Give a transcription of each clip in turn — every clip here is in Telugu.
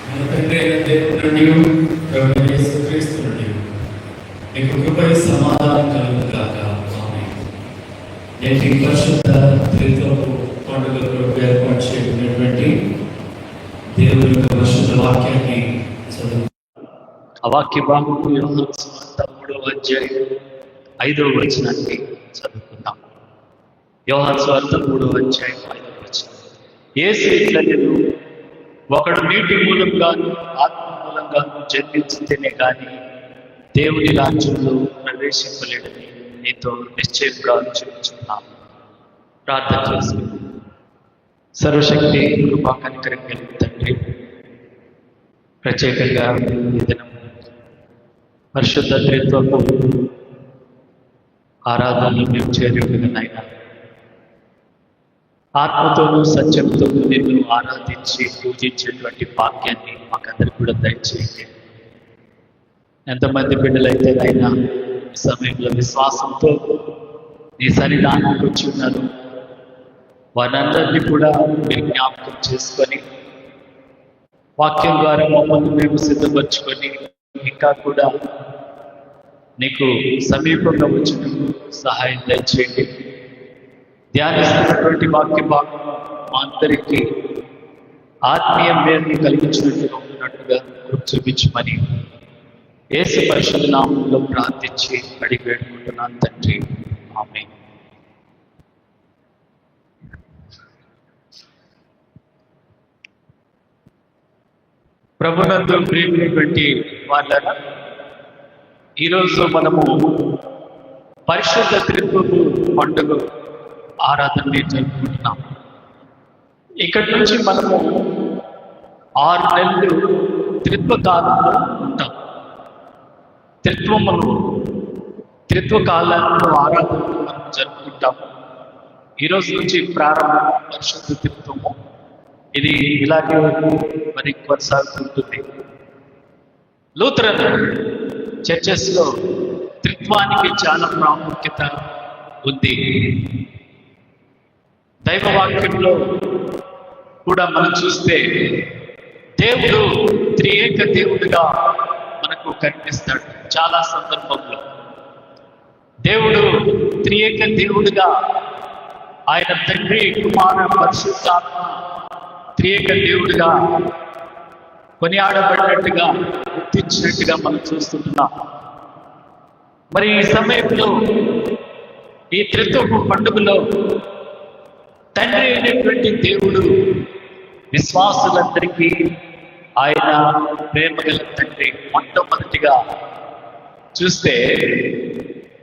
మన తండ్రి అయిన దేవుని నుండి ప్రభువైన యేసుక్రీస్తు నుండి మీకు కృప సమాధానం కలుగును గాక. ఆమేన్. నేటి పరిశుద్ధ త్రిత్వపు పండుగలో ఏర్పాటు చేయబడినటువంటి దేవుని యొక్క పరిశుద్ధ వాక్యాన్ని చదువు. ఆ వాక్య భాగము యోహాను సువార్త 3వ అధ్యాయం 5వ వచనాన్ని చదువుకుందాం. యోహాను సువార్త 3వ అధ్యాయం 5వ వచనం. యేసు ఇట్లనెను, ఒకడు నీటి మూలంగాను ఆత్మ మూలంగాను జన్మించితేనే కానీ దేవుని రాజ్యంలో ప్రవేశింపలేడని నీతో నిశ్చయంగా చెప్పుచున్నాను. ప్రార్థన చేసుకుందాం. సర్వశక్తి కృపా కనికరం కలిగిన తండ్రి, ప్రత్యేకంగా ఈ దినం పరిశుద్ధ త్రిత్వపు ఆరాధనలు మేము చేరి ఉండగా నాయన, ఆత్మతోనూ సత్యంతోనూ నిన్ను ఆరాధించి పూజించేటువంటి భాగ్యాన్ని మాకందరికి కూడా దయచేయండి. ఎంతమంది బిడ్డలైతే నాయన ఈ సమయంలో విశ్వాసంతో నీ సన్నిధానానికి వచ్చి ఉన్నారు, వారందరినీ కూడా మీరు జ్ఞాపకం చేసుకొని వాక్యం ద్వారా మమ్మల్ని మేము సిద్ధపరచుకొని ఇంకా కూడా నీకు సమీపంగా వచ్చినందుకు సహాయం దయచేయండి. ధ్యానిస్తున్నటువంటి వాక్య భాగం మా అందరికీ ఆత్మీయ మేలుని కలిగించినట్టుగా ఉన్నట్టుగా చూపించమని యేసు పరిశుద్ధ నామంలో ప్రార్థించి అడిగి వేడుకుంటున్నాను తండ్రి. ఆమేన్. ప్రభునందు ప్రియమైనటువంటి వాళ్ళరా, ఈరోజు మనము పరిశుద్ధ త్రిత్వపు పండుగ ఆరాధనని జరుపుకుంటున్నాం. ఇక్కడి నుంచి మనము 6 నెలలు త్రిత్వ కాలంలో ఉంటాం. త్రిత్వ కాలంలో ఆరాధనలు మనం జరుపుకుంటాము. ఈరోజు నుంచి ప్రారంభం పరిశుద్ధ త్రిత్వము. ఇది ఇలాగే మరి కొనసాగుతుంటుంది. లూథరన్ చర్చెస్లో త్రిత్వానికి చాలా ప్రాముఖ్యత ఉంది. దైవవాక్యంలో కూడా మనం చూస్తే దేవుడు త్రియేక దేవుడిగా మనకు కనిపిస్తాడు. చాలా సందర్భంలో దేవుడు త్రియేక దేవుడిగా, ఆయన తండ్రి కుమార పరిశుద్ధాత్మ త్రియేక దేవుడిగా కొనియాడబడినట్టుగా గుర్తించినట్టుగా మనం చూస్తున్నాం. మరి ఈ సమయంలో ఈ త్రిత్వపు పండుగలో తండ్రి అయినటువంటి దేవుడు విశ్వాసులందరికీ ఆయన ప్రేమ గల తండ్రి. మొట్టమొదటిగా చూస్తే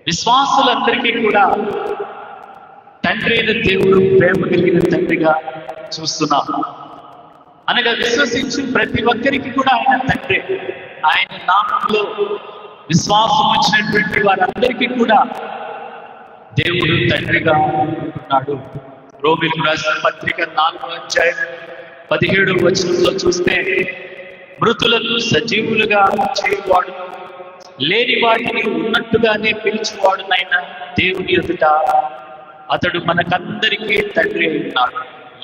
విశ్వాసులందరికీ కూడా తండ్రి అయిన దేవుడు ప్రేమ కలిగిన తండ్రిగా చూస్తున్నాం. అనగా విశ్వసించి ప్రతి ఒక్కరికి కూడా ఆయన తండ్రి. ఆయన నామంలో విశ్వాసం వచ్చినటువంటి వారందరికీ కూడా దేవుడు తండ్రిగా ఉంటున్నాడు. రోమీయులకు రాసిన పత్రిక 4వ అధ్యాయం 17వ వచనంలో చూస్తే, మృతులను సజీవులుగా చేయవాడు, లేని వాటిని ఉన్నట్టుగానే పిలిచేవాడునైనా దేవుని ఎదుట అతడు మనకందరికీ తండ్రి ఉన్నాడు.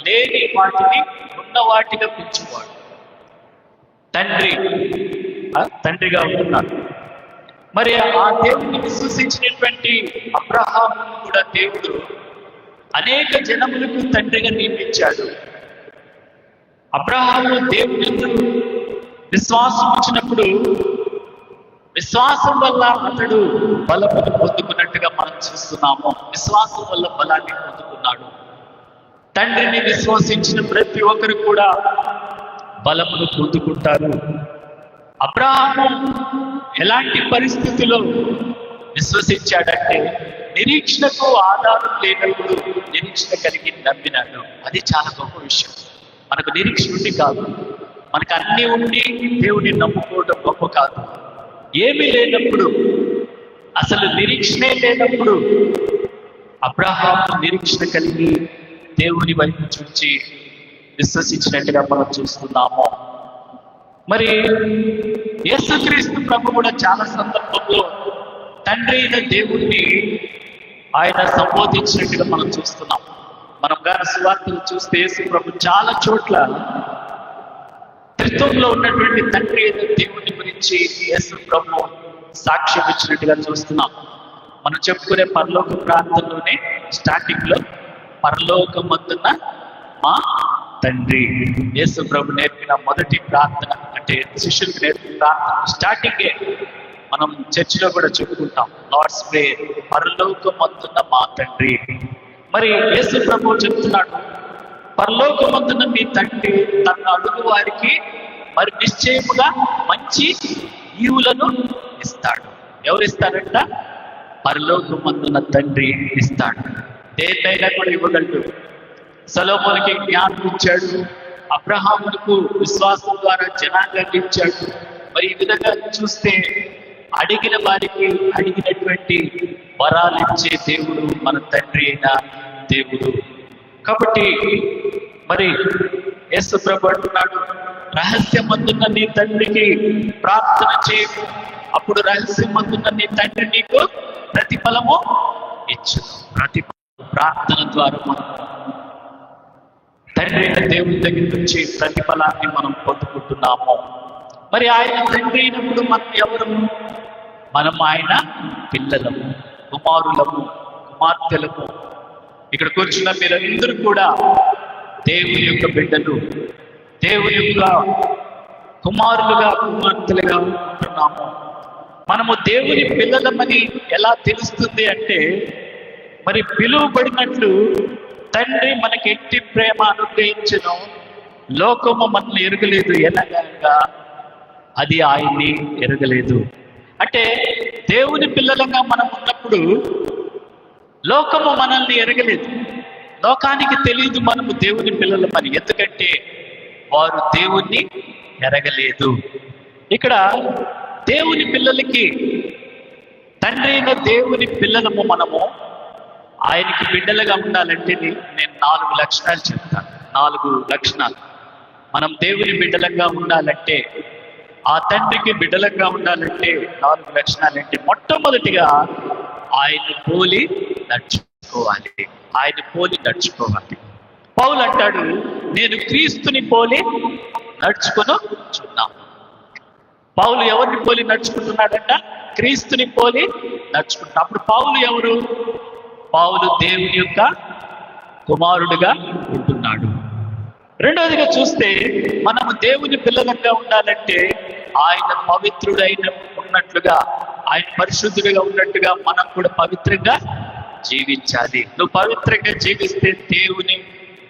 లేని వాటిని ఉన్న వాటిగా పిలిచేవాడు తండ్రిగా ఉంటున్నాడు. మరి ఆ దేవుని విశ్వసించినటువంటి అబ్రహామును కూడా దేవుడు అనేక జనములకు తండ్రిగా నియమించాడు. అబ్రహాము దేవుని విశ్వాసం వచ్చినప్పుడు విశ్వాసం వల్ల అతడు బలమును పొందుకున్నట్టుగా మనం చూస్తున్నాము. విశ్వాసం వల్ల బలాన్ని పొందుకున్నాడు. తండ్రిని విశ్వసించిన ప్రతి ఒక్కరు కూడా బలమును పొందుకుంటారు. అబ్రహాము ఎలాంటి పరిస్థితుల్లో విశ్వసించాడంటే, నిరీక్షణకు ఆధారం లేనప్పుడు నిరీక్షణ కలిగి నమ్మినాడు. అది చాలా గొప్ప విషయం. మనకు నిరీక్షణ ఉండి కాదు, మనకు అన్నీ ఉండి దేవుని నమ్ముకోవడం గొప్ప కాదు. ఏమీ లేనప్పుడు, అసలు నిరీక్షణే లేనప్పుడు అబ్రహాము నిరీక్షణ కలిగి దేవుని వైపు చూచి విశ్వసించినట్టుగా మనం చూస్తున్నాము. మరి యేసుక్రీస్తు ప్రభు కూడా చాలా సందర్భంలో తండ్రి అయిన దేవుణ్ణి ఆయన సంబోధించినట్టుగా మనం చూస్తున్నాం. మనం గాని సువార్తలు చూస్తే యేసు ప్రభు చాలా చోట్ల త్రిత్వంలో ఉన్నటువంటి తండ్రి అయిన దేవుని గురించి యేసు ప్రభు సాక్ష్యం ఇచ్చినట్టుగా చూస్తున్నాం. మనం చెప్పుకునే పరలోక ప్రార్థనలోనే స్టార్టింగ్ లో పరలోకమందున్న మా తండ్రి, యేసు ప్రభు నేర్పిన మొదటి ప్రార్థన, అంటే శిష్యులకు నేర్పిన ప్రార్థన స్టార్టింగే మనం చర్చిలో కూడా చెప్పుకుంటాం, లార్డ్స్ ప్రేయర్, పరలోకమందున్న మా తండ్రి. మరి యేసు ప్రభు చెప్తున్నాడు, పరలోకమందున్న మీ తండ్రి తన అడుగు వారికి మరి నిశ్చయముగా మంచి ఈవులను ఇస్తాడు. ఎవరు ఇస్తారంట? పరలోకమందున్న తండ్రి ఇస్తాడు. దేన్నైనా కూడా ఇవ్వగలడు. సొలొమోనుకి జ్ఞానం ఇచ్చాడు, అబ్రహాముకు విశ్వాసం ద్వారా జనాంగాన్ని ఇచ్చాడు. మరి ఈ విధంగా చూస్తే అడిగిన వారికి అడిగినటువంటి వరాలు ఇచ్చే దేవుడు మన తండ్రి అయిన దేవుడు. కాబట్టి మరి యేసు ప్రభు అంటున్నాడు, రహస్యమందున్న నీ తండ్రికి ప్రార్థన చేయము, అప్పుడు రహస్యమందున్న నీ తండ్రి నీకు ప్రతిఫలము ఇచ్చు. ప్రార్థన ద్వారా మనం తండ్రి అయిన దేవుని దగ్గర నుంచి ప్రతిఫలాన్ని మనం పొందుకుంటున్నాము. మరి ఆయన తండ్రి అయినప్పుడు మనం ఎవరు? మనం ఆయన పిల్లలము, కుమారులము, కుమార్తెలము. ఇక్కడ కూర్చున్న మీరందరూ కూడా దేవుని యొక్క బిడ్డలు, దేవుని యొక్క కుమారులుగా, కుమార్తెలుగా ఉంటున్నాము. మనము దేవుని పిల్లలమని ఎలా తెలుస్తుంది అంటే, మరి పిలువబడినట్లు తండ్రి మనకి ఎట్టి ప్రేమ అనుగ్రహించను, లోకము మనల్ని ఎరగలేదు ఎనగా అది ఆయన్ని ఎరగలేదు. అంటే దేవుని పిల్లలుగా మనం ఉన్నప్పుడు లోకము మనల్ని ఎరగలేదు, లోకానికి తెలియదు మనము దేవుని పిల్లలమని, ఎందుకంటే వారు దేవుణ్ణి ఎరగలేదు. ఇక్కడ దేవుని పిల్లలకి, తండ్రి అయిన దేవుని పిల్లలము మనము ఆయనకి బిడ్డలుగా ఉండాలంటే నేను 4 లక్షణాలు చెప్తాను. 4 లక్షణాలు. మనం దేవుని బిడ్డలుగా ఉండాలంటే, ఆ తండ్రికి బిడ్డలుగా ఉండాలంటే 4 లక్షణాలు ఏంటి? మొట్టమొదటిగా ఆయన పోలి నడుచుకోవాలి. ఆయన పోలి నడుచుకోవాలి. పౌలు అంటాడు, నేను క్రీస్తుని పోలి నడుచుకున్నాను. పౌలు ఎవరిని పోలి నడుచుకుంటున్నాడంట? క్రీస్తుని పోలి నడుచుకుంటున్నాడు. అప్పుడు పౌలు ఎవరు? పౌలు దేవుని యొక్క కుమారుడుగా ఉంటున్నాడు. రెండవదిగా చూస్తే, మనము దేవుని పిల్లలుగా ఉండాలంటే ఆయన పవిత్రుడైన ఉన్నట్లుగా, ఆయన పరిశుద్ధుడిగా ఉన్నట్టుగా మనం కూడా పవిత్రంగా జీవించాలి. నువ్వు పవిత్రంగా జీవిస్తే దేవుని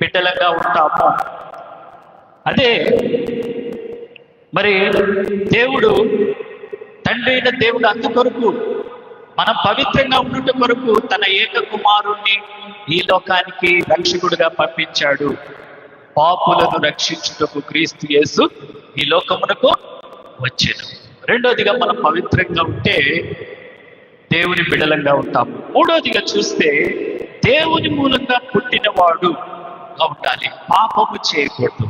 బిడ్డలుగా ఉంటాము. అదే మరి దేవుడు, తండ్రి అయిన దేవుడు అందుకొరకు, మనం పవిత్రంగా ఉండుట కొరకు తన ఏక కుమారుణ్ణి ఈ లోకానికి రక్షకుడుగా పంపించాడు. పాపులను రక్షించుటకు క్రీస్తు యేసు ఈ లోకమునకు వచ్చెను. రెండోదిగా మనం పవిత్రంగా ఉంటే దేవుని బిడ్డలంగా ఉంటాము. మూడోదిగా చూస్తే, దేవుని మూలంగా పుట్టినవాడుగా ఉండాలి, పాపము చేయకూడదు.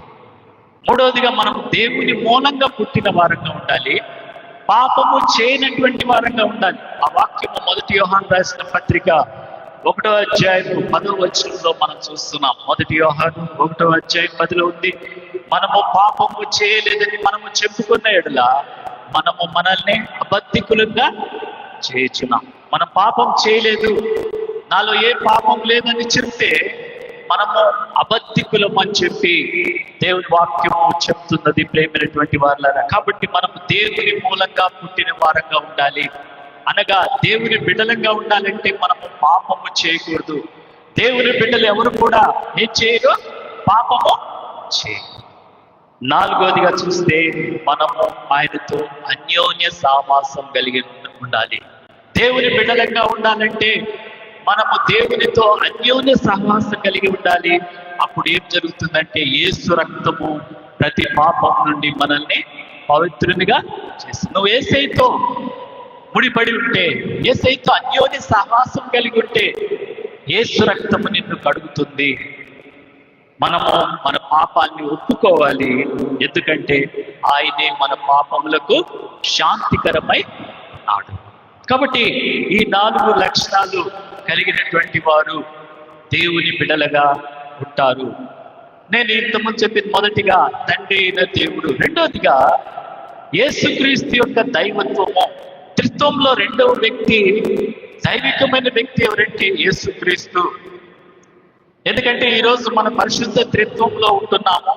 మూడోదిగా మనం దేవుని మూలంగా పుట్టిన వారంగా ఉండాలి, పాపము చేయనటువంటి వారంగా ఉండాలి. ఆ వాక్యము 1 యోహాను రాసిన పత్రిక 1వ అధ్యాయం 10వ వచనంలో మనం చూస్తున్నాం. 1 యోహాను 1వ అధ్యాయం 10లో ఉంది, మనము పాపము చేయలేదని మనము చెప్పుకున్న ఎడల మనము మనల్ని అబద్ధికులుగా చేయుచున్నాం. మనం పాపం చేయలేదు, నాలో ఏ పాపం లేదని చెప్తే మనము అబద్ధికులం అని చెప్పి దేవుని వాక్యము చెప్తున్నది, ప్రేమైనటువంటి వారులారా. కాబట్టి మనము దేవుని మూలంగా పుట్టిన వారంగా ఉండాలి. అనగా దేవుని బిడ్డలంగా ఉండాలంటే మనము పాపము చేయకూడదు. దేవుని బిడ్డలు ఎవరు కూడా ఏం చేయరు? పాపము చేయరు. నాలుగోదిగా చూస్తే, మనము ఆయనతో అన్యోన్య సావాసం కలిగి ఉండాలి. దేవుని బిడ్డలంగా ఉండాలంటే మనము దేవునితో అన్యోన్య సహవాసం కలిగి ఉండాలి. అప్పుడు ఏం జరుగుతుందంటే, యేసు రక్తము ప్రతి పాపం నుండి మనల్ని పవిత్రునిగా చేస్తుంది. నువ్వు యేసయ్యతో ముడిపడి ఉంటే, యేసయ్యతో అన్యోన్య సహవాసం కలిగి ఉంటే యేసు రక్తము నిన్ను కడుగుతుంది. మనము మన పాపాన్ని ఒప్పుకోవాలి, ఎందుకంటే ఆయనే మన పాపములకు శాంతికరమై ఉన్నాడు. కాబట్టి ఈ 4 లక్షణాలు కలిగినటువంటి వారు దేవుని బిడ్డలుగా ఉంటారు. నేను ఇంతకుముందు చెప్పింది మొదటిగా తండ్రి అయిన దేవుడు, రెండవదిగా యేసుక్రీస్తు యొక్క దైవత్వము. త్రిత్వంలో రెండవ వ్యక్తి, దైవికమైన వ్యక్తి ఎవరంటే యేసుక్రీస్తు. ఎందుకంటే ఈరోజు మన పరిశుద్ధ త్రిత్వంలో ఉంటున్నాము,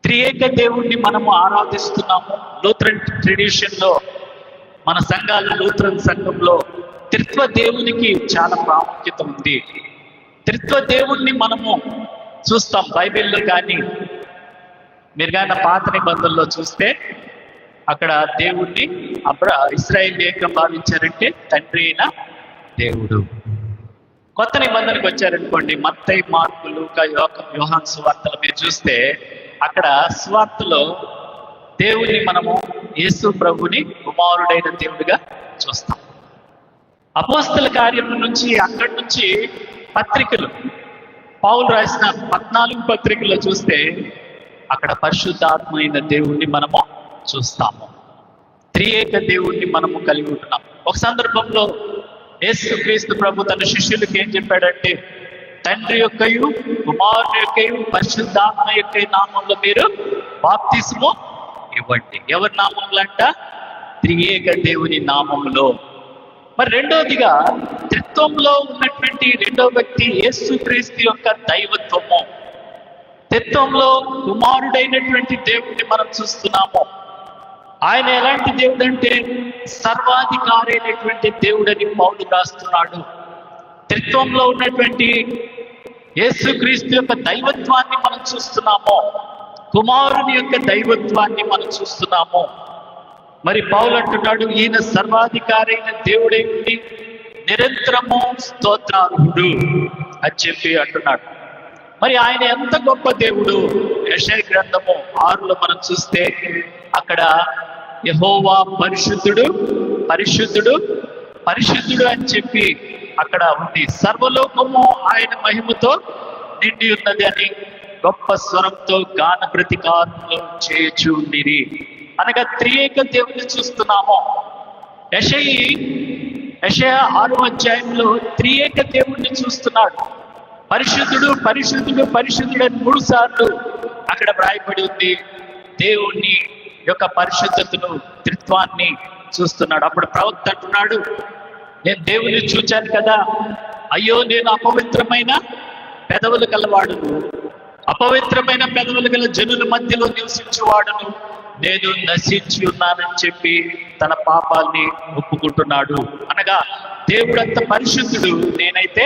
త్రియేక దేవుణ్ణి మనము ఆరాధిస్తున్నాము. లూథరన్ ట్రెడిషన్ లో, మన సంఘాలు, లూథరన్ సంఘంలో త్రిత్వ దేవునికి చాలా ప్రాముఖ్యత ఉంది. త్రిత్వ దేవుణ్ణి మనము చూస్తాం బైబిల్లో, కానీ మీరు కానీ పాత నిబంధనలో చూస్తే అక్కడ దేవుణ్ణి ఇశ్రాయేలు ఏకం భావించారంటే తండ్రి అయిన దేవుడు. కొత్త నిబంధనకు వచ్చారనుకోండి, మత్తయి, మార్కు, లూకా, యోహాను సువార్తలు మీరు చూస్తే అక్కడ సువార్తలో దేవుని మనము యేసు ప్రభుని కుమారుడైన దేవుడిగా చూస్తాం. అపోస్తల కార్యం నుంచి, అక్కడి నుంచి పత్రికలు, పౌలు రాసిన 14 పత్రికల్లో చూస్తే అక్కడ పరిశుద్ధాత్మ అయిన దేవుణ్ణి మనము చూస్తాము. త్రియేక దేవుణ్ణి మనము కలిగి ఉంటున్నాం. ఒక సందర్భంలో యేసుక్రీస్తు ప్రభు తన శిష్యులకి ఏం చెప్పాడంటే, తండ్రి యొక్కయు కుమారుని యొక్కయు పరిశుద్ధాత్మ యొక్క నామంలో మీరు బాప్తిస్ము ఇవ్వండి. ఎవరి నామంలో అంట? త్రియేక దేవుని నామంలో. మరి రెండవదిగా త్రిత్వంలో ఉన్నటువంటి రెండవ వ్యక్తి యేసుక్రీస్తు యొక్క దైవత్వము. త్రిత్వంలో కుమారుడైనటువంటి దేవుడిని మనం చూస్తున్నాము. ఆయన ఎలాంటి దేవుడు అంటే సర్వాధికారి అయినటువంటి దేవుడని పౌలు రాస్తున్నాడు. త్రిత్వంలో ఉన్నటువంటి యేసుక్రీస్తు యొక్క దైవత్వాన్ని మనం చూస్తున్నాము, కుమారుని యొక్క దైవత్వాన్ని మనం చూస్తున్నాము. మరి పౌలు అంటున్నాడు, ఈయన సర్వాధికారి అయిన దేవుడై ఉండి నిరంతరము స్తోత్రార్హుడు అని చెప్పి అంటున్నాడు. మరి ఆయన ఎంత గొప్ప దేవుడు! యెషయా గ్రంథము 6లో మనం చూస్తే అక్కడ యెహోవా పరిశుద్ధుడు, పరిశుద్ధుడు, పరిశుద్ధుడు అని చెప్పి అక్కడ ఉంది. సర్వలోకము ఆయన మహిమతో నిండి ఉన్నది అని గొప్ప స్వరంతో గాన ప్రతికారంలో చేయొచ్చు ఉండిరి. అనగా త్రియేక దేవుని చూస్తున్నాము. యెషయా 6వ అధ్యాయంలో త్రియేక దేవుణ్ణి చూస్తున్నాడు. పరిశుద్ధుడు, పరిశుద్ధుడు, పరిశుద్ధుడు అని 3 సార్లు అక్కడ వ్రాయబడి ఉంది. దేవుణ్ణి యొక్క పరిశుద్ధతను, త్రిత్వాన్ని చూస్తున్నాడు. అప్పుడు ప్రవక్త అంటున్నాడు, నేను దేవుని చూచాను కదా, అయ్యో నేను అపవిత్రమైన పెదవులు గలవాడును, అపవిత్రమైన పెదవులు గల జనుల మధ్యలో నివసించేవాడును, నేను నశించి ఉన్నానని చెప్పి తన పాపాల్ని ఒప్పుకుంటున్నాడు. అనగా దేవుడంత పరిశుద్ధుడు, నేనైతే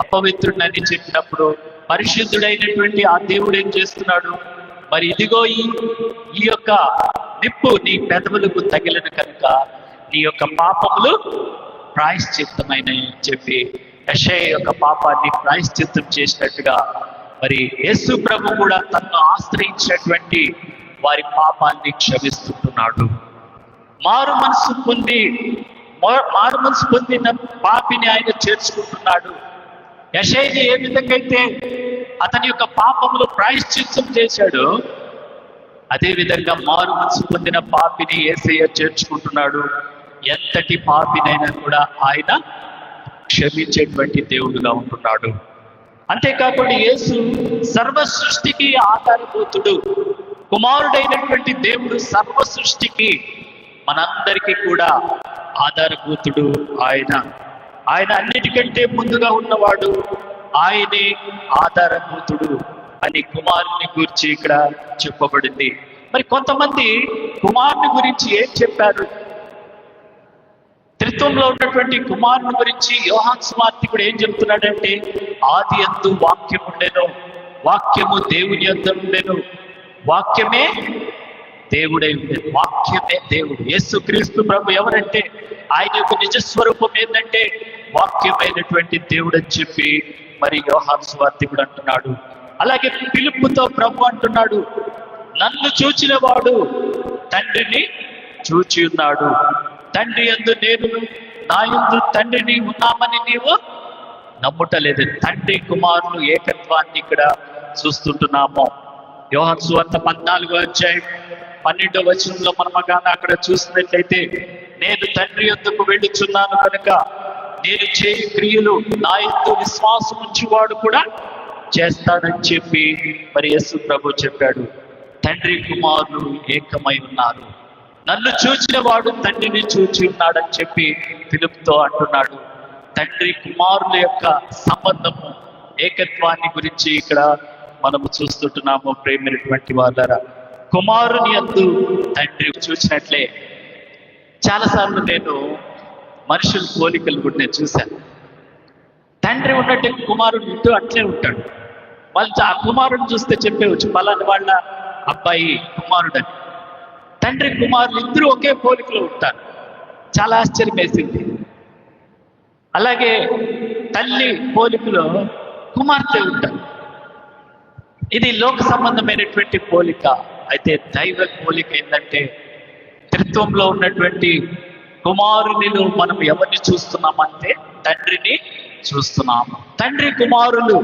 అపవిత్రుడని చెప్పినప్పుడు పరిశుద్ధుడైనటువంటి ఆ దేవుడు ఏం చేస్తున్నాడు? మరి ఇదిగో ఈ యొక్క నిప్పు నీ పెదవులకు తగిలిన కనుక నీ యొక్క పాపములు ప్రాయశ్చిత్తమైన చెప్పి యెషయా యొక్క పాపాన్ని ప్రాయశ్చిత్తం చేసినట్టుగా మరి యేసు ప్రభు కూడా తనను ఆశ్రయించినటువంటి వారి పాపాన్ని క్షమిస్తుంటున్నాడు. మారు మనసు పొందిన పాపిని ఆయన చేర్చుకుంటున్నాడు. యెషయాని ఏ విధంగా అయితే అతని యొక్క పాపములు ప్రాయశ్చిత్తం చేశాడు, అదే విధంగా మారు మనసు పొందిన పాపిని యేసయ్య చేర్చుకుంటున్నాడు. ఎంతటి పాపినైనా కూడా ఆయన క్షమించేటువంటి దేవుడుగా ఉంటున్నాడు. అంతేకాకుండా యేసు సర్వ సృష్టికి ఆధారభూతుడు. కుమారుడైనటువంటి దేవుడు సర్వ సృష్టికి, మనందరికీ కూడా ఆధారభూతుడు. ఆయన అన్నిటికంటే ముందుగా ఉన్నవాడు, ఆయనే ఆధారభూతుడు అని కుమారుని గురించి ఇక్కడ చెప్పబడింది. మరి కొంతమంది కుమారుని గురించి ఏం చెప్పారు? త్రిత్వంలో ఉన్నటువంటి కుమారుని గురించి యోహాను సువార్తికుడు ఏం చెప్తున్నాడంటే, ఆది యందు వాక్యం ఉండెను, వాక్యము దేవుని యందు ఉండెను, వాక్యమే దేవుడై ఉండేది, వాక్యమే దేవుడు. యేసుక్రీస్తు ప్రభు ఎవరంటే ఆయన యొక్క నిజస్వరూపం ఏంటంటే వాక్యమైనటువంటి దేవుడు అని చెప్పి మరి యోహాను సువార్తికుడు అంటున్నాడు. అలాగే పిలుపుతో ప్రభు అంటున్నాడు, నన్ను చూచిన వాడు తండ్రిని చూచి ఉన్నాడు, తండ్రి యందు నేను, నా యందు తండ్రిని ఉన్నామని నీవు నమ్ముటలేదు. తండ్రి కుమారులు ఏకత్వాన్ని ఇక్కడ చూస్తుంటున్నాము. యోహాను సువార్త 14వ అధ్యాయం 12వ వచనంలో మనం అక్కడ చూసినట్లయితే, నేను తండ్రి యొద్దకు వెళ్ళుచున్నాను కనుక నేను చేయు క్రియలు నా యందు విశ్వాసం ఉంచువాడు కూడా చేస్తాడని చెప్పి మరి యేసు ప్రభు చెప్పాడు. తండ్రి కుమారులు ఏకమై ఉన్నారు, నన్ను చూచిన వాడు తండ్రిని చూచి ఉన్నాడని చెప్పి ఫిలిప్పుతో అంటున్నాడు. తండ్రి కుమారుల యొక్క సంబంధము, ఏకత్వాన్ని గురించి ఇక్కడ మనము చూస్తుంటున్నాము. ప్రేమైనటువంటి వాళ్ళరా, కుమారుని యందు తండ్రి చూసినట్లే చాలాసార్లు నేను మనుషుల పోలికలు కూడా నేను చూశాను. తండ్రి ఉన్నట్టే కుమారుడు ఇటు అట్లే ఉంటాడు. వాళ్ళు ఆ కుమారుడిని చూస్తే చెప్పేవచ్చు పలాని వాళ్ళ అబ్బాయి కుమారుడని. తండ్రి కుమారులు ఇద్దరు ఒకే పోలికలో ఉంటారు. చాలా ఆశ్చర్యం వేసింది. అలాగే తల్లి పోలికలో కుమార్తె ఉంటారు. ఇది లోక సంబంధమైనటువంటి పోలిక. అయితే దైవ పోలిక ఏంటంటే త్రిత్వంలో ఉన్నటువంటి కుమారునిలో మనం ఎవరిని చూస్తున్నామంటే తండ్రిని చూస్తున్నాము. తండ్రి కుమారులు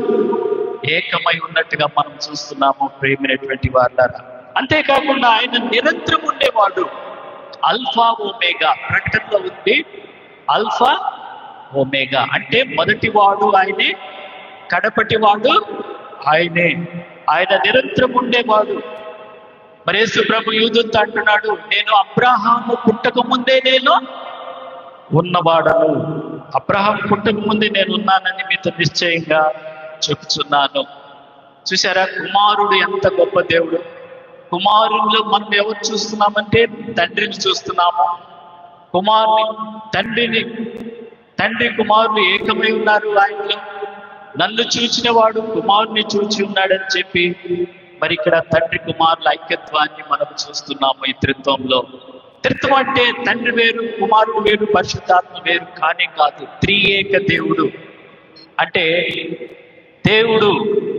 ఏకమై ఉన్నట్టుగా మనం చూస్తున్నాము. ప్రేమైనటువంటి వాళ్ళారా, అంతేకాకుండా ఆయన నిరంతరం ఉండేవాడు. అల్ఫా ఓమేగా ప్రకటనలో ఉంది. అల్ఫా ఓమేగా అంటే మొదటి వాడు ఆయనే, కడపటి వాడు ఆయనే. ఆయన నిరంతరం ఉండేవాడు. మరి యేసు ప్రభు యూదులతో అంటున్నాడు, నేను అబ్రహాము పుట్టక ముందే నేను ఉన్నవాడను. అబ్రహాం పుట్టక ముందే నేను ఉన్నానని మీతో నిశ్చయంగా చెప్తున్నాను. చూసారా, కుమారుడు ఎంత గొప్ప దేవుడు. కుమారుల్లో మనం ఎవరు చూస్తున్నామంటే తండ్రిని చూస్తున్నాము. తండ్రి కుమారులు ఏకమై ఉన్నారు ఆయనలో. నన్ను చూచిన వాడు కుమారుని చూచి ఉన్నాడని చెప్పి మరి ఇక్కడ తండ్రి కుమారుల ఐక్యత్వాన్ని మనం చూస్తున్నాము ఈ త్రిత్వంలో. త్రిత్వం అంటే తండ్రి వేరు, కుమారుడు వేరు, పరిశుద్ధాత్మ వేరు కానే కాదు. త్రియేక దేవుడు అంటే దేవుడు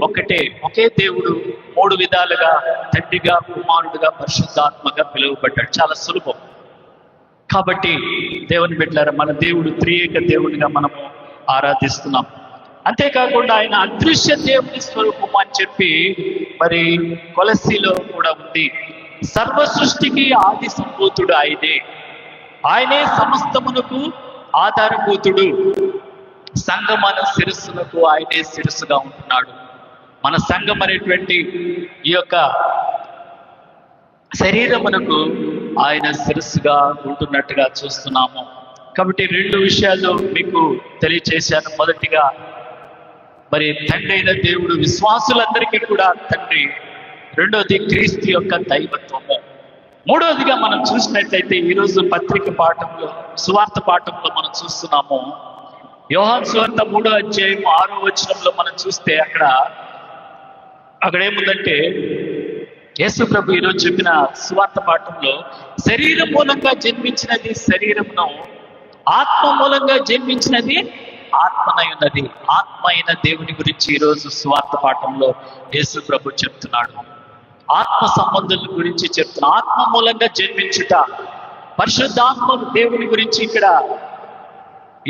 ఒకటే, ఒకే దేవుడు మూడు విధాలుగా తండ్రిగా, కుమారుడుగా, పరిశుద్ధాత్మగా పిలువబడ్డాడు. చాలా సులభం. కాబట్టి దేవుని బిడ్డలారా, మన దేవుడు త్రియేక దేవుడిగా మనము ఆరాధిస్తున్నాం. అంతేకాకుండా ఆయన అదృశ్య దేవుని స్వరూపం అని చెప్పి మరి కొలస్సీలో కూడా ఉంది. సర్వ సృష్టికి ఆది సంభూతుడు ఆయనే సమస్తమునకు ఆధారభూతుడు. సంఘం శిరస్సులకు ఆయనే శిరస్సుగా ఉంటున్నాడు. మన సంఘం అనేటువంటి ఈ యొక్క శరీరమునకు ఆయన శిరస్సుగా ఉంటున్నట్టుగా చూస్తున్నాము. కాబట్టి రెండు విషయాలు మీకు తెలియచేశాను. మొదటిగా మరి తండ్రి అయిన దేవుడు విశ్వాసులందరికీ కూడా తండ్రి. రెండోది క్రీస్తు యొక్క దైవత్వము. మూడోదిగా మనం చూసినట్లయితే ఈరోజు పత్రిక పాఠంలో, సువార్త పాఠంలో మనం చూస్తున్నాము. యోహాను సువార్త 3వ అధ్యాయం 6వ వచనంలో మనం చూస్తే అక్కడ ఏముందంటే యేసు ప్రభు ఈరోజు చెప్పిన సువార్త పాఠంలో శరీరం మూలంగా జన్మించినది శరీరమును, ఆత్మ మూలంగా జన్మించినది ఆత్మనై ఉన్నది. ఆత్మ అయిన దేవుని గురించి ఈరోజు సువార్త పాఠంలో యేసు ప్రభు చెప్తున్నాడు. ఆత్మ సంబంధుల గురించి చెప్తున్నా. ఆత్మ మూలంగా జన్మించుట, పరిశుద్ధాత్మ దేవుని గురించి ఇక్కడ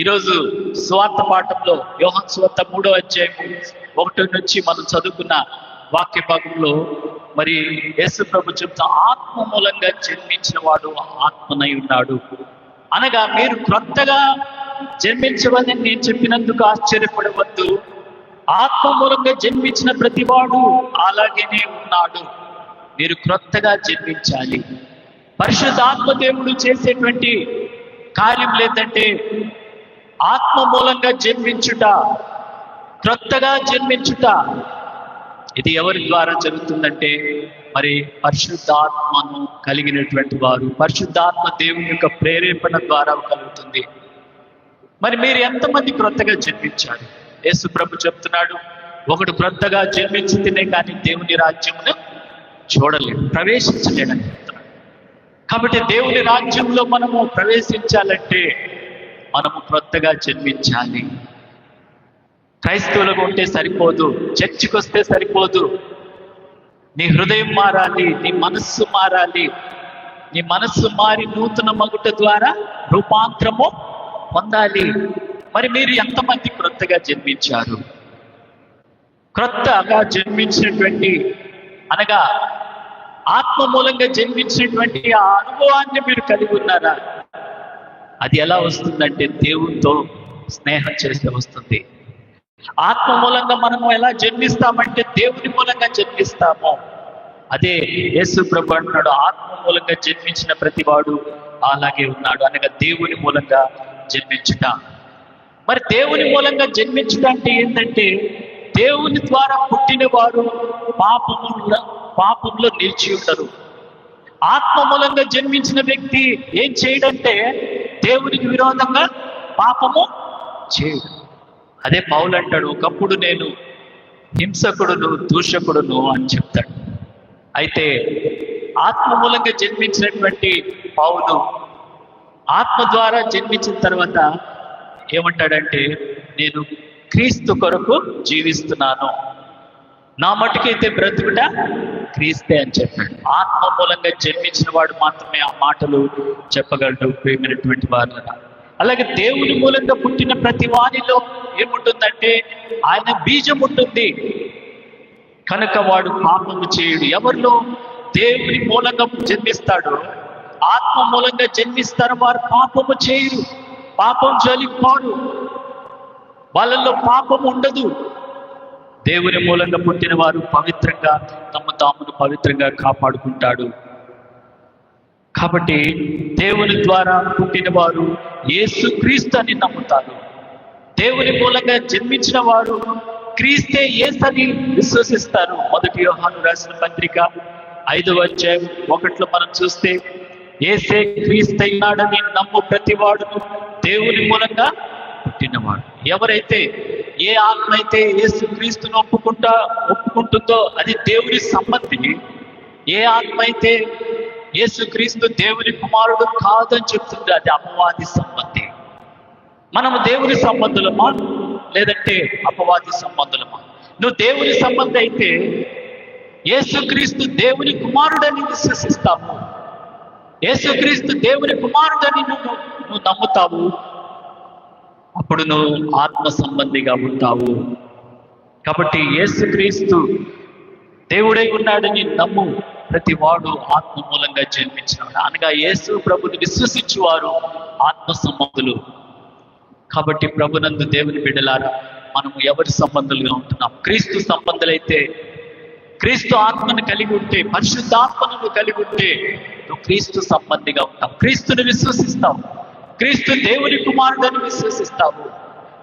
ఈరోజు సువార్త పాఠంలో యోహాను సువార్త 3వ అధ్యాయం 1 నుంచి మనం చదువుకున్న వాక్య భాగంలో మరి యేసు ప్రభు చెప్తా, ఆత్మ మూలంగా జన్మించిన వాడు ఆత్మనై ఉన్నాడు అనగా మీరు క్రొత్తగా జన్మించవని నేను చెప్పినందుకు ఆశ్చర్యపడవద్దు. ఆత్మ మూలంగా జన్మించిన ప్రతివాడు అలాగేనే ఉన్నాడు. మీరు క్రొత్తగా జన్మించాలి. పరిశుద్ధాత్మ దేవుడు చేసేటువంటి కార్యం లేదంటే ఆత్మ మూలంగా జన్మించుట, క్రొత్తగా జన్మించుట. ఇది ఎవరి ద్వారా జరుగుతుందంటే మరి పరిశుద్ధాత్మను కలిగినటువంటి వారు, పరిశుద్ధాత్మ దేవుని యొక్క ప్రేరేపణ ద్వారా కలుగుతుంది. మరి మీరు ఎంతమంది క్రొత్తగా జన్మించారు? యేసు ప్రభు చెప్తున్నాడు, ఒకడు క్రొత్తగా జన్మించితేనే కానీ దేవుని రాజ్యమును చూడలేడు, ప్రవేశించలేడని చెప్తున్నాడు. కాబట్టి దేవుని రాజ్యంలో మనము ప్రవేశించాలంటే మనము క్రొత్తగా జన్మించాలి. క్రైస్తవులుగా ఉంటే సరిపోదు, చర్చికి వస్తే సరిపోదు. నీ హృదయం మారాలి, నీ మనస్సు మారాలి. నీ మనస్సు మారి నూతన మగుట ద్వారా రూపాంతరము పొందాలి. మరి మీరు ఎంతమంది క్రొత్తగా జన్మించారు? క్రొత్తగా జన్మించినటువంటి అనగా ఆత్మ మూలంగా జన్మించినటువంటి ఆ అనుభవాన్ని మీరు కలిగి ఉన్నారా? అది ఎలా వస్తుందంటే దేవునితో స్నేహం చేస్తే వస్తుంది. ఆత్మ మూలంగా మనము ఎలా జన్మిస్తామంటే దేవుని మూలంగా జన్మిస్తాము. అదే యేసు ప్రభు అంటున్నాడు, ఆత్మ మూలంగా జన్మించిన ప్రతివాడు అలాగే ఉన్నాడు, అనగా దేవుని మూలంగా జన్మించుట. మరి దేవుని మూలంగా జన్మించుట అంటే ఏంటంటే, దేవుని ద్వారా పుట్టిన వారు పాపంలో నిలిచి ఉండరు. ఆత్మ మూలంగా జన్మించిన వ్యక్తి ఏం చేయడంటే దేవునికి విరోధంగా పాపము చేయడు. అదే పౌలు అంటాడు, ఒకప్పుడు నేను హింసకుడును దూషకుడును అని చెప్తాడు. అయితే ఆత్మ మూలంగా జన్మించినటువంటి పౌలు ఆత్మ ద్వారా జన్మించిన తర్వాత ఏమంటాడంటే, నేను క్రీస్తు కొరకు జీవిస్తున్నాను, నా మటుకైతే బ్రతుకుట క్రీస్తే అని చెప్పాడు. ఆత్మ మూలంగా జన్మించిన వాడు మాత్రమే ఆ మాటలు చెప్పగలడు ప్రియమైనటువంటి వారు. అలాగే దేవుని మూలంగా పుట్టిన ప్రతి వారిలో ఏముంటుందంటే ఆయన బీజం ఉంటుంది కనుక వాడు పాపము చేయుడు. ఎవరిలో దేవుని మూలంగా జన్మిస్తాడో, ఆత్మ మూలంగా జన్మిస్తారు వారు పాపము చేయరు, పాపం జోలిపోరు, వాళ్ళల్లో పాపం ఉండదు. దేవుని మూలంగా పుట్టిన వారు పవిత్రంగా తామును పవిత్రంగా కాపాడుకుంటాడు. కాబట్టి దేవుని ద్వారా పుట్టిన వారు యేసు క్రీస్తు అని నమ్ముతారు. దేవుని మూలంగా జన్మించిన వారు క్రీస్తే యేసని విశ్వసిస్తారు. 1 యోహాను రాసిన పత్రిక 5వ అధ్యాయం 1లో మనం చూస్తే, యేసే క్రీస్తైనాడని నమ్ము ప్రతివాడును దేవుని మూలంగా పుట్టినవాడు. ఎవరైతే ఏ ఆత్మ అయితే యేసు క్రీస్తును ఒప్పుకుంటుందో అది దేవుని సంబంధిని. ఏ ఆత్మ అయితే యేసు క్రీస్తు దేవుని కుమారుడు కాదని చెప్తుంది అది అపవాది సంబంధి. మనము దేవుని సంబంధులమా లేదంటే అపవాది సంబంధులమా? నువ్వు దేవుని సంబంధి అయితే యేసుక్రీస్తు దేవుని కుమారుడని విశ్వసిస్తావు, యేసుక్రీస్తు దేవుని కుమారుడని నువ్వు నమ్ముతావు, అప్పుడు నువ్వు ఆత్మ సంబంధిగా ఉంటావు. కాబట్టి యేసుక్రీస్తు దేవుడై ఉన్నాడని నమ్ము ప్రతి వాడు ఆత్మ మూలంగా జన్మించినాడు, అనగా యేసు ప్రభుని విశ్వసించువారు ఆత్మ సంబంధులు. కాబట్టి ప్రభునందు దేవుని బిడ్డలారా, మనము ఎవరి సంబంధులుగా ఉంటున్నాం? క్రీస్తు సంబంధులైతే, క్రీస్తు ఆత్మను కలిగి ఉంటే, పరిశుద్ధాత్మను కలిగి ఉంటే నువ్వు క్రీస్తు సంబంధిగా ఉంటావు. క్రీస్తుని విశ్వసిస్తావు, క్రీస్తు దేవుని కుమారుడని విశ్వసిస్తావు.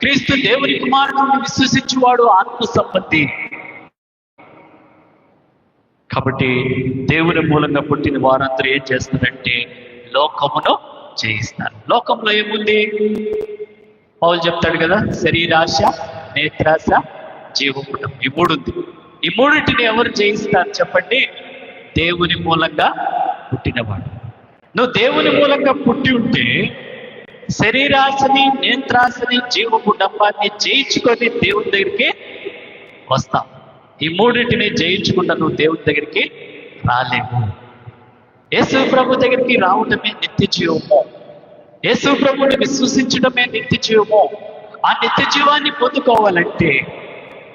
క్రీస్తు దేవుని కుమారుడిని విశ్వసించువాడు ఆత్మ సంబంధి. కాబట్టి దేవుని మూలంగా పుట్టిన వారందరూ ఏం చేస్తారంటే లోకమును జయిస్తారు. లోకంలో ఏముంది? పౌలు చెప్తాడు కదా, శరీరాశ, నేత్రాశ, జీవపుటం, ఈ మూడు ఉంది. ఈ మూడింటిని ఎవరు జయిస్తారు చెప్పండి? దేవుని మూలంగా పుట్టినవాడు. నువ్వు దేవుని మూలంగా పుట్టి ఉంటే శరీరాశని, నేత్రాశని, జీవపుటంబాన్ని జయించుకొని దేవుని దగ్గరికి వస్తావు. ఈ మూడింటిని జయించకుండా నువ్వు దేవుని దగ్గరికి రాలేవు. యేసు ప్రభు దగ్గరికి రావటమే నిత్య జీవము. యేసు ప్రభుని విశ్వసించడమే నిత్య జీవము. ఆ నిత్య జీవాన్ని పొందుకోవాలంటే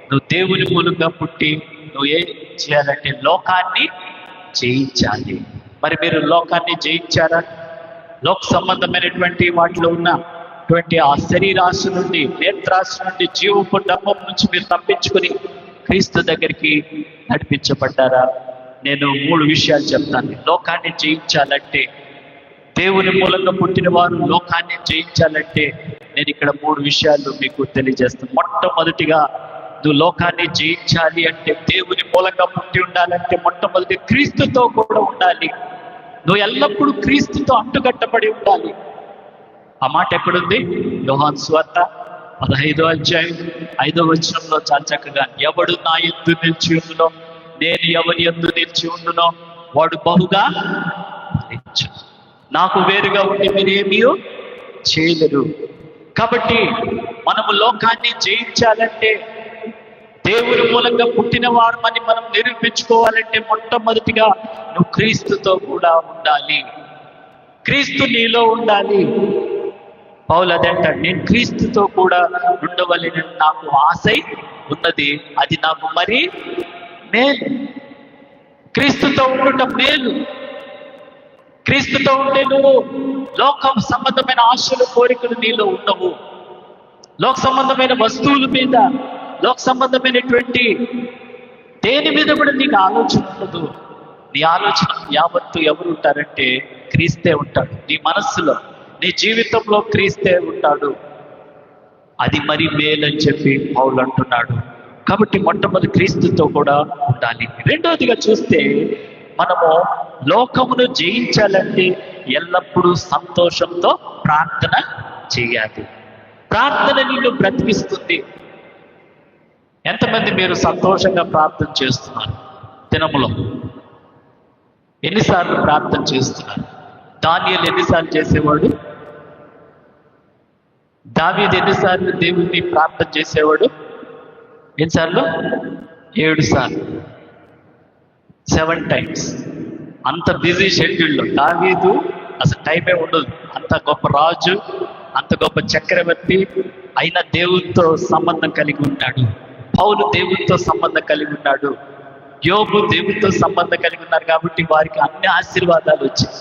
నువ్వు దేవుని మూలంగా పుట్టి నువ్వు ఏం చేయాలంటే లోకాన్ని జయించాలి. మరి మీరు లోకాన్ని జయించారా? లోక సంబంధమైనటువంటి వాటిలో ఉన్నటువంటి ఆ శరీరాశ నుండి, నేత్రాశ నుండి, జీవపు డంబం నుంచి మీరు తప్పించుకొని క్రీస్తు దగ్గరికి నడిపించబడ్డారా? నేను 3 విషయాలు చెప్తాను. లోకాన్ని జయించాలంటే, దేవుని మూలంగా పుట్టిన వారు లోకాన్ని జయించాలంటే నేను ఇక్కడ 3 విషయాలు మీకు తెలియజేస్తాను. మొట్టమొదటిగా నువ్వు లోకాన్ని జయించాలి అంటే, దేవుని మూలంగా పుట్టి ఉండాలంటే మొట్టమొదటి క్రీస్తుతో కూడా ఉండాలి. నువ్వు ఎల్లప్పుడూ క్రీస్తుతో అంటుకట్టబడి ఉండాలి. ఆ మాట ఎక్కడుంది? యోహాను సువార్త 15వ అధ్యాయం 5వ వచనంలో చాలా చక్కగా, ఎవడు నా యందు నిలిచి ఉండునో, నేను ఎవరి యందు నిలిచి ఉండునో వాడు బహుగా ఫలించును. నాకు వేరుగా ఉండి మీరు ఏమీ చేయలేరు. కాబట్టి మనము లోకాన్ని జయించాలంటే, దేవుని మూలంగా పుట్టిన వారమని మనం నిరూపించుకోవాలంటే మొట్టమొదటిగా నువ్వు క్రీస్తుతో కూడా ఉండాలి. క్రీస్తు నీలో ఉండాలి. పౌలు అదంటాడు, నేను క్రీస్తుతో కూడా ఉండవలెనని నాకు ఆశ ఉన్నది, అది నాకు మరి మేలు. క్రీస్తుతో ఉండటం మేలు. క్రీస్తుతో ఉంటే నువ్వు లోకం సంబంధమైన ఆశలు, కోరికలు నీలో ఉండవు. లోక సంబంధమైన వస్తువుల మీద, లోక సంబంధమైనటువంటి దేని మీద కూడా నీకు ఆలోచన ఉండదు. నీ ఆలోచన యావత్తు ఎవరు ఉంటారంటే క్రీస్తే ఉంటాడు. నీ మనస్సులో, నీ జీవితంలో క్రీస్తే ఉంటాడు. అది మరి మేలని చెప్పి పౌలు అంటున్నాడు. కాబట్టి మొట్టమొదటి క్రీస్తుతో కూడా ఉండాలి. రెండవదిగా చూస్తే మనము లోకమును జయించాలంటే ఎల్లప్పుడూ సంతోషంతో ప్రార్థన చేయాలి. ప్రార్థన నిన్ను బ్రతికిస్తుంది. ఎంతమంది మీరు సంతోషంగా ప్రార్థన చేస్తున్నారు? దినములో ఎన్నిసార్లు ప్రార్థన చేస్తున్నారు? దానియేలు ఎన్నిసార్లు చేసేవాడు? దావీదు ఎన్నిసార్లు దేవుణ్ణి ప్రార్థన చేసేవాడు? ఎన్నిసార్లు? 7 సార్లు, 7 times. అంత బిజీ షెడ్యూల్లో దావీదు అసలు టైమే ఉండదు. అంత గొప్ప రాజు, అంత గొప్ప చక్రవర్తి అయినా దేవునితో సంబంధం కలిగి ఉన్నాడు. పౌలు దేవునితో సంబంధం కలిగి ఉన్నాడు. యోబు దేవునితో సంబంధం కలిగి ఉన్నారు. కాబట్టి వారికి అన్ని ఆశీర్వాదాలు వచ్చాయి.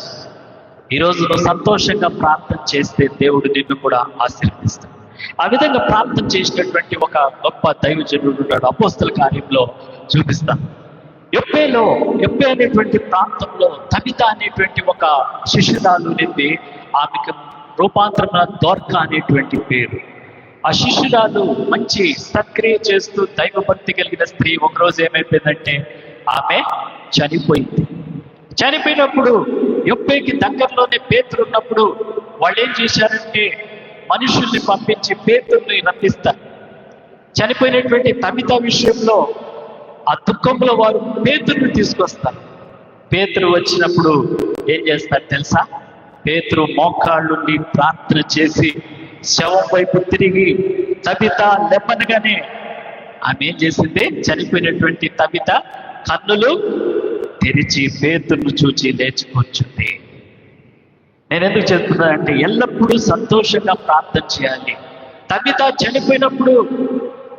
ఈరోజు నువ్వు సంతోషంగా ప్రార్థన చేస్తే దేవుడు నిన్ను కూడా ఆశీర్వదిస్తాడు. ఆ విధంగా ప్రార్థన చేసినటువంటి ఒక గొప్ప దైవజనుడు ఉన్నాడు. అపోస్తల కార్యంలో చూపిస్తాను. యొప్పే అనేటువంటి ప్రాంతంలో తబిత అనేటువంటి ఒక శిష్యురాలు నింది, ఆమెకు రూపాంతరణ దోర్కా అనేటువంటి పేరు. ఆ శిష్యురాలు మంచి సత్క్రియ చేస్తూ దైవభక్తి కలిగిన స్త్రీ. ఒకరోజు ఏమైపోయిందంటే ఆమె చనిపోయింది. చనిపోయినప్పుడు యొప్పేకి దగ్గరలోనే పేతురు ఉన్నప్పుడు వాళ్ళు ఏం చేశారంటే మనుషుల్ని పంపించి పేతురుని రప్పిస్తారు. చనిపోయినటువంటి తబిత విషయంలో ఆ దుఃఖంలో వారు పేతురుని తీసుకొస్తారు. పేతురు వచ్చినప్పుడు ఏం చేస్తారు తెలుసా? పేతురు మోకాళ్ళుండి ప్రార్థన చేసి శవం వైపు తిరిగి తబిత లెమ్మనగానే ఆమె ఏం చేసింది? చనిపోయినటువంటి తబిత కన్నులు తెరిచి పేతురును చూచి లేచిపోతుంది. నేను ఎందుకు చెప్తున్నానంటే ఎల్లప్పుడూ సంతోషంగా ప్రార్థన చేయాలి. తబిత చనిపోయినప్పుడు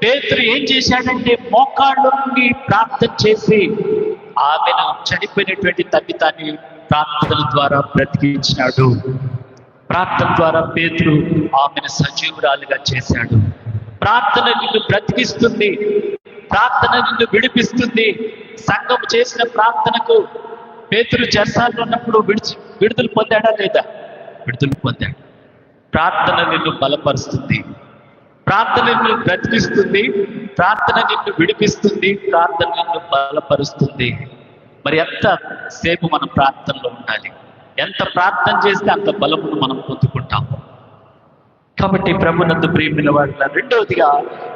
పేతురు ఏం చేశాడంటే మోకాళ్ళ నుండి ప్రార్థన చేసి ఆమెను, చనిపోయినటువంటి తబితాన్ని ప్రార్థన ద్వారా బ్రతికించినాడు. ప్రార్థన ద్వారా పేతురు ఆమెను సజీవురాలుగా చేశాడు. ప్రార్థన నిన్ను బ్రతికిస్తుంది. ప్రార్థన నిన్ను విడిపిస్తుంది. సంఘం చేసిన ప్రార్థనకు పేతురు చెరసాలలో ఉన్నప్పుడు విడుదల పొందాడా లేదా? విడుదల పొందాడు. ప్రార్థన నిన్ను బలపరుస్తుంది. ప్రార్థన నిన్ను బ్రతికిస్తుంది. ప్రార్థన నిన్ను విడిపిస్తుంది. ప్రార్థన నిన్ను బలపరుస్తుంది. మరి ఎంత సేపు మనం ప్రార్థనలో ఉండాలి? ఎంత ప్రార్థన చేస్తే అంత బలమును మనం పొందుకుంటాము. కాబట్టి ప్రభునందు ప్రియమైన వారిలా, రెండవదిగా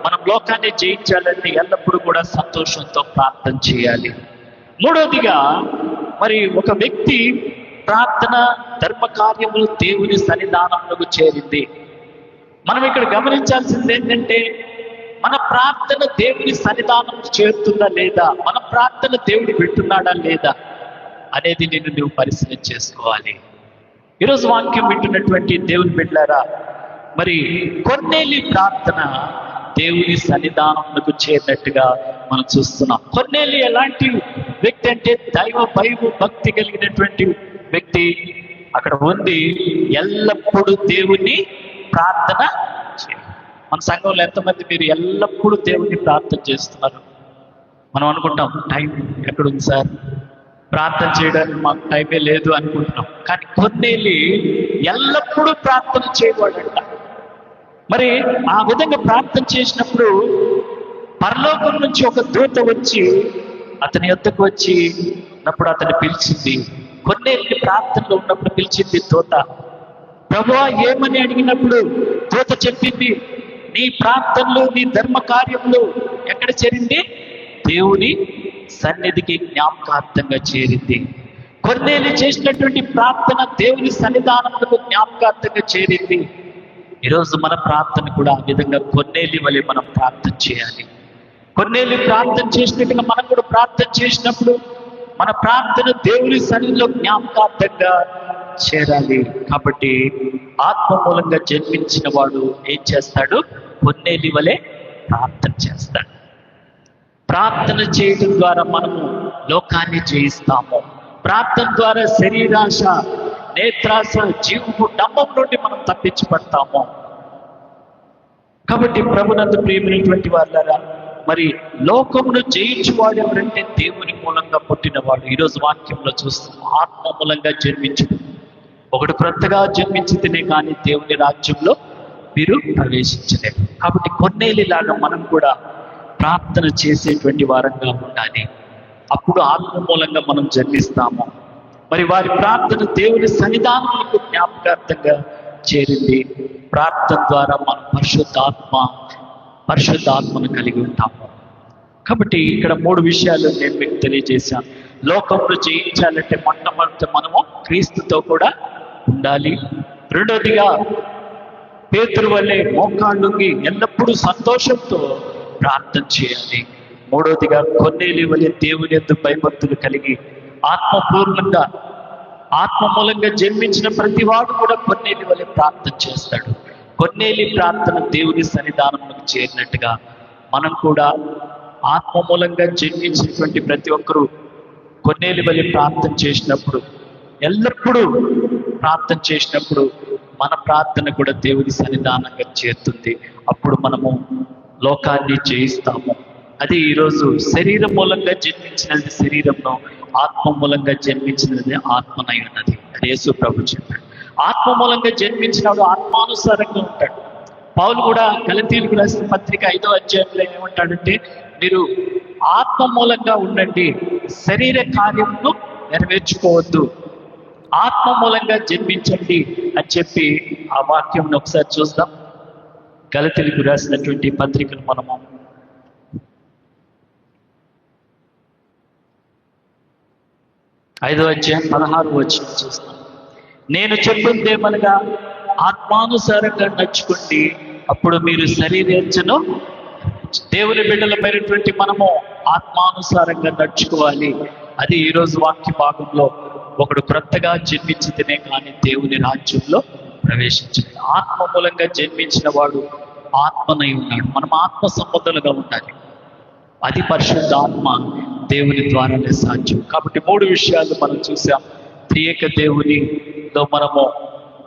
మనం లోకాన్ని జయించాలంటే ఎల్లప్పుడూ కూడా సంతోషంతో ప్రార్థన చేయాలి. మూడవదిగా మరి ఒక వ్యక్తి ప్రార్థన ధర్మ కార్యములు దేవుని సన్నిధానంలోకి చేరింది. మనం ఇక్కడ గమనించాల్సింది ఏంటంటే మన ప్రార్థన దేవుని సన్నిధానం చేరుతుందా లేదా, మన ప్రార్థన దేవుడు వింటున్నాడా లేదా అనేది నువ్వు పరిశీలన చేసుకోవాలి. ఈరోజు వాక్యం వింటున్నటువంటి దేవుని బిడ్డలారా, మరి కొన్నేలి ప్రార్థన దేవుని సన్నిధానంలోకి చేరినట్టుగా మనం చూస్తున్నాం. కొన్నేలి ఎలాంటి వ్యక్తి అంటే దైవ భక్తి కలిగినటువంటి వ్యక్తి. అక్కడ ఉంది ఎల్లప్పుడూ దేవుని ప్రార్థన చేయాలి. మన సంఘంలో ఎంతమంది మీరు ఎల్లప్పుడూ దేవుని ప్రార్థన చేస్తున్నారు? మనం అనుకుంటాం టైం ఎక్కడుంది సార్, ప్రార్థన చేయడానికి మాకు టైమే లేదు అనుకుంటున్నాం. కానీ కొన్నేలి ఎల్లప్పుడూ ప్రార్థన చేయవాడంట. మరి ఆ విధంగా ప్రార్థన చేసినప్పుడు పరలోకం నుంచి ఒక దూత వచ్చి అతని యొద్దకు వచ్చి ఉన్నప్పుడు అతన్ని పిలిచింది. కొన్నేళ్ళని ప్రార్థనలో ఉన్నప్పుడు పిలిచింది దూత. ప్రభువా ఏమని అడిగినప్పుడు దూత చెప్పింది, నీ ప్రార్థనలు, నీ ధర్మ కార్యములు ఎక్కడ చేరింది? దేవుని సన్నిధికి జ్ఞాపకార్థంగా చేరింది. కొన్నేళ్ళు చేసినటువంటి ప్రార్థన దేవుని సన్నిధానములకు జ్ఞాపకార్థంగా చేరింది. ఈరోజు మన ప్రార్థన కూడా ఆ విధంగా కొన్నేళ్ళ వలె మనం ప్రార్థన చేయాలి. కొన్నేళ్ళు ప్రార్థన చేసినట్టుగా మనం కూడా ప్రార్థన చేసినప్పుడు మన ప్రార్థన దేవుని సన్నిధిలో జ్ఞాపకార్థంగా చేరాలి. కాబట్టి ఆత్మ మూలంగా జన్మించిన వాడు ఏం చేస్తాడు? కొన్నేళ్ళ వలె ప్రార్థన చేస్తాడు. ప్రార్థన చేయడం ద్వారా మనము లోకాన్ని జయిస్తాము. ప్రార్థన ద్వారా శరీరాశ, నేత్రాశ, జీవపు డంబం నుండి మనం తప్పించబడతాము. కాబట్టి ప్రభునందు ప్రియమైనటువంటి వాళ్ళారా, మరి లోకమును జయించువాడు ఎవరంటే దేవుని మూలంగా పుట్టినవాడు. ఈరోజు వాక్యంలో చూస్తాం, ఆత్మ మూలంగా జన్మించుడు. ఒకడు క్రొత్తగా జన్మించితేనే కానీ దేవుని రాజ్యంలో మీరు ప్రవేశించలేరు. కాబట్టి కొన్నేలిలాగా మనం కూడా ప్రార్థన చేసేటువంటి వారంగా ఉండాలి. అప్పుడు ఆత్మ మూలంగా మనం జన్మిస్తాము. మరి వారి ప్రార్థన దేవుని సన్నిధానములకు జ్ఞాపకార్థంగా చేరింది. ప్రార్థన ద్వారా మనం పరిశుద్ధాత్మను కలిగి ఉంటాము. కాబట్టి ఇక్కడ 3 విషయాలు నేను మీకు తెలియజేశాను. లోకంలో జయించాలంటే మొట్టమొదటి మనము క్రీస్తుతో కూడా ఉండాలి. రెండోదిగా పేతురు వల్లే మోకాళ్ళుంగి ఎల్లప్పుడూ సంతోషంతో ప్రార్థన చేయాలి. మూడోదిగా కొన్నేలి వలె దేవుని యందు భయభక్తులు కలిగి ఆత్మ మూలంగా జన్మించిన ప్రతి వాడు కూడా కొన్నేలి వలె ప్రార్థన చేస్తాడు. కొన్నేలి ప్రార్థన దేవుని సన్నిధానంలోకి చేరినట్టుగా మనం కూడా ఆత్మ మూలంగా జన్మించినటువంటి ప్రతి ఒక్కరూ కొన్నేలి వలె ప్రార్థన చేసినప్పుడు, ఎల్లప్పుడూ ప్రార్థన చేసినప్పుడు మన ప్రార్థన కూడా దేవుని సన్నిధానంగా చేరుతుంది. అప్పుడు మనము లోకాన్ని జయిస్తాము. అది ఈరోజు శరీరం మూలంగా జన్మించినది శరీరంలో, ఆత్మ మూలంగా జన్మించినది ఆత్మనై ఉన్నది. అది యేసు ప్రభు చెప్పాడు. ఆత్మ మూలంగా జన్మించినవాడు ఆత్మానుసారంగా ఉంటాడు. పౌలు కూడా గలతీయులకు రాసిన పత్రిక 5వ అధ్యాయంలో ఏమంటాడంటే, మీరు ఆత్మ మూలంగా ఉండండి, శరీర కార్యమును నెరవేర్చుకోవద్దు, ఆత్మ మూలంగా జన్మించండి అని చెప్పి ఆ వాక్యం ఒకసారి చూద్దాం. గలతీయులకు రాసినటువంటి పత్రికను మనము 5వ అధ్యాయం 16వ వచనం చూస్తాం. నేను చెప్పిందేమనగా ఆత్మానుసారంగా నడుచుకోండి, అప్పుడు మీరు శరీరేచ్ఛను. దేవుని బిడ్డలమైనటువంటి మనము ఆత్మానుసారంగా నడుచుకోవాలి. అది ఈరోజు వాక్య భాగంలో, ఒకడు క్రొత్తగా జన్మించితేనే కానీ దేవుని రాజ్యంలో ప్రవేశించలేదు. ఆత్మ మూలంగా జన్మించిన వాడు ఆత్మనై ఉన్నాడు. మనం ఆత్మ సంబంధులుగా ఉండాలి. అది పరిశుద్ధ ఆత్మ దేవుని ద్వారానే సాధ్యం. కాబట్టి 3 విషయాలు మనం చూసాం. త్రియేక దేవునిలో మనము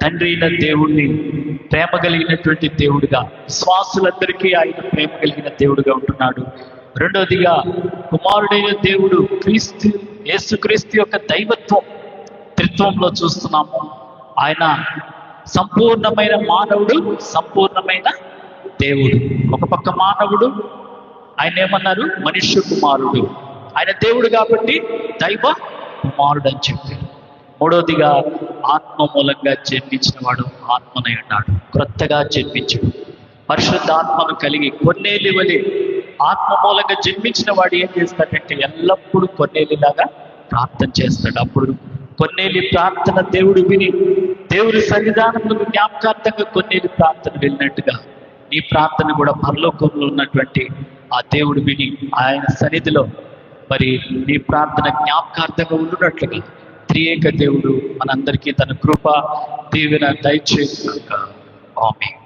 తండ్రి అయిన దేవుణ్ణి ప్రేమ కలిగినటువంటి దేవుడిగా, విశ్వాసులందరికీ ఆయన ప్రేమ కలిగిన దేవుడిగా ఉంటున్నాడు. రెండోదిగా కుమారుడైన దేవుడు యేసుక్రీస్తు యొక్క దైవత్వం, త్రిత్వంలో చూస్తున్నాము. ఆయన సంపూర్ణమైన మానవుడు, సంపూర్ణమైన దేవుడు. ఒక పక్క మానవుడు, ఆయన ఏమన్నారు, మనుష్య కుమారుడు. ఆయన దేవుడు కాబట్టి దైవ కుమారుడు అని చెప్పారు. మూడోదిగా ఆత్మ మూలంగా జన్మించిన వాడు ఆత్మనై ఉన్నాడు. క్రొత్తగా జన్మించడు, పరిశుద్ధ ఆత్మను కలిగి కొన్నేలి వలె ఆత్మ మూలంగా జన్మించిన వాడు ఏం చేస్తాడంటే ఎల్లప్పుడూ కొన్నేలిలాగా ప్రార్థన చేస్తాడు. అప్పుడు కొన్నేలి ప్రార్థన దేవుడు విని, దేవుడి సన్నిధానంలో జ్ఞాపకార్థంగా కొన్నేలి ప్రార్థన వెళ్ళినట్టుగా నీ ప్రార్థన కూడా పరలోకంలో ఉన్నటువంటి ఆ దేవుడు విని ఆయన సన్నిధిలో మరి నీ ప్రార్థన జ్ఞాపకార్థంగా ఉండునట్లుగా త్రియేక దేవుడు మనందరికీ తన కృప దీవెన దయచేయుగాక. ఆమేన్.